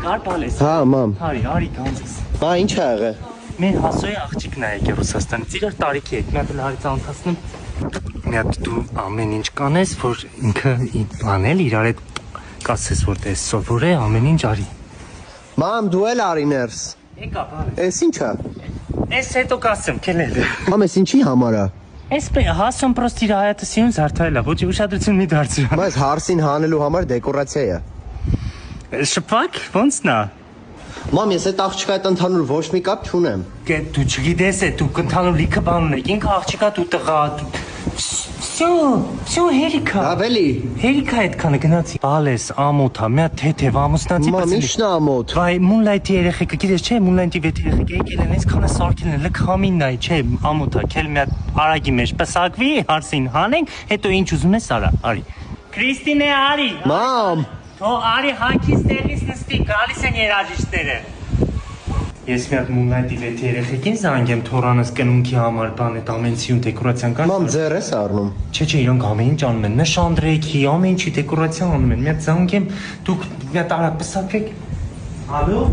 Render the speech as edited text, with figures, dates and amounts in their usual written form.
Կարպալես։ Հա, մամ։ Արի գանձես։ Բա ինչ ա եղել։ Մեր հասոյի աղջիկն է եկել Ռուսաստանից, իրար տարիքի հետ, մի հատ էլ հարից անցածնում։ Մի հատ դու ամեն ինչ կանես, որ ինքը անել իրար հետ կասես, որ դες սովոր է, ամեն ինչ արի։ Մամ, դու էլ արի ներս։ Եկա, բարի։ Էս ինչ ա։ Էս հետո կասեմ, քելել։ Մամ, էս ինչի համար ա։ Էս հասոն պրոստի իր հայատասիուն զարդարել է, ոչ ուշադրություն մի դարձրու։ Բայց հարսին հանելու համար դեկորացիա է։ Շփակ, ոնց նա։ Մամ, ես այդ աղջկա հետ ընդհանուր ոչ մի կապ չունեմ։ Դու չգիտես է, դու կընդհանուր լիքը բան ունեք, ինքը աղջիկա դու տղա։ Всё, հերիքա։ Ավելի։ Հերիքա այդքանը գնացի։ Բալես, ամոթա, մի հատ թեթև ամուսնացի Մամ, ի՞նչն ա ամոթ։ Վայ, Moonlight-ի երեխեքը, գիտես չէ, Moonlight-ի վեթ երեխեքը եկել են, այսքանը սարքել են, լք համին նայ, չէ, ամոթա, քել մի հատ արագի մեջ պսակվի, հարսին հանենք, հետո ինչ ուզում ես արա, արի։ Քրիստինե, արի։ Մամ։ Թո արի հակից տեղից նստի, գալիս են երաժիշտները։ Ես մի հատ Moonlight-ի վեթ երեխեքին զանգեմ թորանս կնունքի համար բան այդ ամենցիուն դեկորացիան կար։ Մամ, ձեռ ես առնում։ Չէ, իրանք ամեն ինչ անում են, նշանդրեքի, ամեն ինչի դեկորացիա անում են։ Մի հատ զանգեմ, դուք մի հատ արագ պսակվեք։ Ալո։